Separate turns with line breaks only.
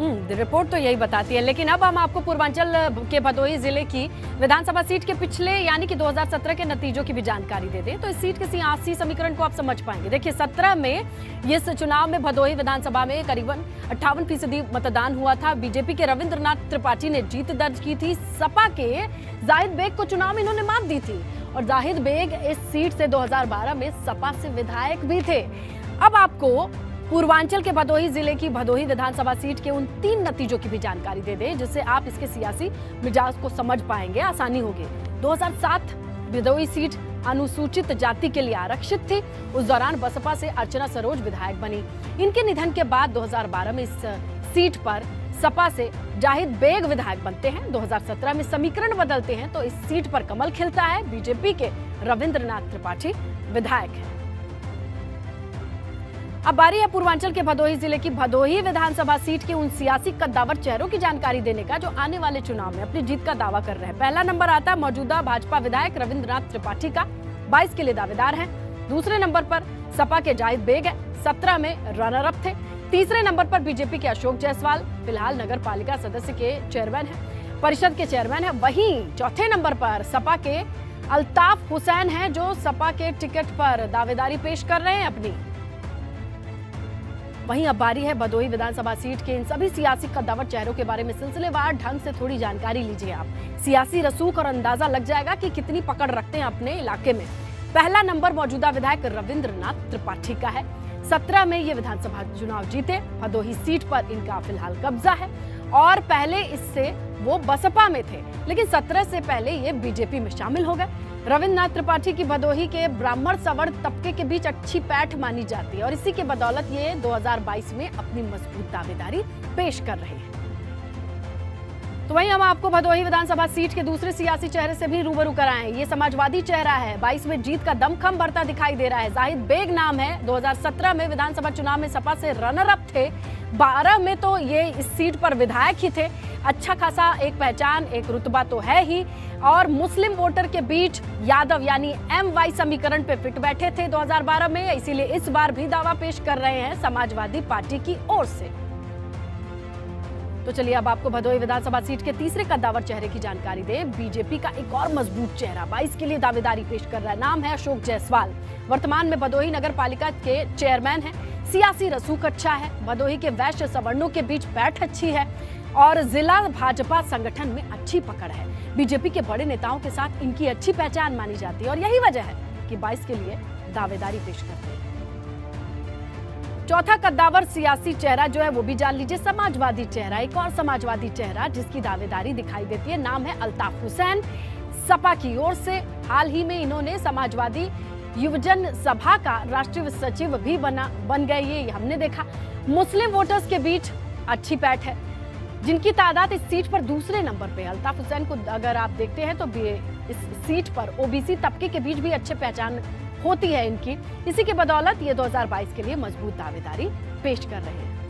Report तो यही बताती है, लेकिन अब हम आपको पूर्वांचल के भदोही जिले की विधानसभा सीट के पिछले यानी कि 2017 के नतीजों की भी जानकारी दे दें तो इस सीट के सियासी समीकरण को आप समझ पाएंगे। देखिए 17 में इस चुनाव में भदोही विधानसभा में करीबन 58% मतदान हुआ था। बीजेपी के रविंद्रनाथ त्रिपाठी ने जीत दर्ज की थी। सपा के जाहिद बेग को चुनाव में इन्होंने मात दी थी और जाहिद बेग इस सीट से 2012 में सपा से विधायक भी थे। अब आपको पूर्वांचल के भदोही जिले की भदोही विधानसभा सीट के उन 3 नतीजों की भी जानकारी दे दें जिससे आप इसके सियासी मिजाज को समझ पाएंगे, आसानी होगी। 2007 भदोही सीट अनुसूचित जाति के लिए आरक्षित थी। उस दौरान बसपा से अर्चना सरोज विधायक बनी। इनके निधन के बाद 2012 में इस सीट पर सपा से जाहिद बेग विधायक बनते हैं। 2017 में समीकरण बदलते हैं तो इस सीट पर कमल खिलता है। बीजेपी के रविंद्रनाथ त्रिपाठी विधायक हैं। अब बारी है पूर्वांचल के भदोही जिले की भदोही विधानसभा सीट के उन सियासी कद्दावर चेहरों की जानकारी देने का जो आने वाले चुनाव में अपनी जीत का दावा कर रहे हैं। पहला नंबर आता है मौजूदा भाजपा विधायक रविंद्रनाथ त्रिपाठी का, 22 के लिए दावेदार हैं। दूसरे नंबर पर सपा के जाहिद बेग है, 17 में रनर अप थे। तीसरे नंबर पर बीजेपी के अशोक जायसवाल, फिलहाल नगर पालिका सदस्य के चेयरमैन है, परिषद के चेयरमैन है। वहीं चौथे नंबर पर सपा के अल्ताफ हुसैन हैं जो सपा के टिकट पर दावेदारी पेश कर रहे हैं अपनी। वहीं अब बारी है भदोही विधानसभा सीट के इन सभी सियासी कद्दावर चेहरों के बारे में सिलसिलेवार ढंग से थोड़ी जानकारी लीजिए आप। सियासी रसूख और अंदाजा लग जाएगा कि कितनी पकड़ रखते हैं अपने इलाके में। पहला नंबर मौजूदा विधायक रविंद्रनाथ त्रिपाठी का है। 17 में ये विधानसभा चुनाव जीते। भदोही सीट पर इनका फिलहाल कब्जा है और पहले इससे वो बसपा में थे, लेकिन 17 से पहले ये बीजेपी में शामिल हो गए। रविंद्रनाथ त्रिपाठी की भदोही के ब्राह्मण सवर्ण तबके के बीच अच्छी पैठ मानी जाती है और इसी के बदौलत ये 2022 में अपनी मजबूत दावेदारी पेश कर रहे हैं। तो वहीं हम आपको भदोही विधानसभा सीट के दूसरे सियासी चेहरे से भी रूबरू कराएं। ये समाजवादी चेहरा है, 22 में जीत का दमखम बढ़ता दिखाई दे रहा है। जाहिद बेग नाम है, 2017 में विधानसभा चुनाव में सपा से रनर अप थे। 12 में तो ये इस सीट पर विधायक ही थे। अच्छा खासा एक पहचान, एक रुतबा तो है ही और मुस्लिम वोटर के बीच यादव यानी MY समीकरण पे फिट बैठे थे 2012 में, इसीलिए इस बार भी दावा पेश कर रहे हैं समाजवादी पार्टी की ओर से। तो चलिए अब आपको भदोही विधानसभा सीट के तीसरे कद्दावर चेहरे की जानकारी दें। बीजेपी का एक और मजबूत चेहरा 22 के लिए दावेदारी पेश कर रहा है। नाम है अशोक जायसवाल। वर्तमान में भदोही नगर पालिका के चेयरमैन हैं। सियासी रसूख अच्छा है। भदोही के वैश्य सवर्णों के बीच बैठ अच्छी है और जिला भाजपा संगठन में अच्छी पकड़ है। बीजेपी के बड़े नेताओं के साथ इनकी अच्छी पहचान मानी जाती है और यही वजह है कि 22 के लिए दावेदारी पेश करते हैं। चौथा कद्दावर सियासी चेहरा जो है वो भी जान लीजिए, समाजवादी चेहरा। एक और समाजवादी चेहरा जिसकी दावेदारी दिखाई देती है, नाम है अल्ताफ हुसैन। सपा की ओर से हाल ही में इन्होंने समाजवादी युवजन सभा का राष्ट्रीय सचिव भी बन गए, ये हमने देखा। मुस्लिम वोटर्स के बीच अच्छी पैठ है जिनकी तादाद इस सीट पर दूसरे नंबर पे। अल्ताफ हुसैन को अगर आप देखते हैं तो इस सीट पर OBC तबके के बीच भी अच्छे पहचान होती है इनकी। इसी के बदौलत ये 2022 के लिए मजबूत दावेदारी पेश कर रहे हैं।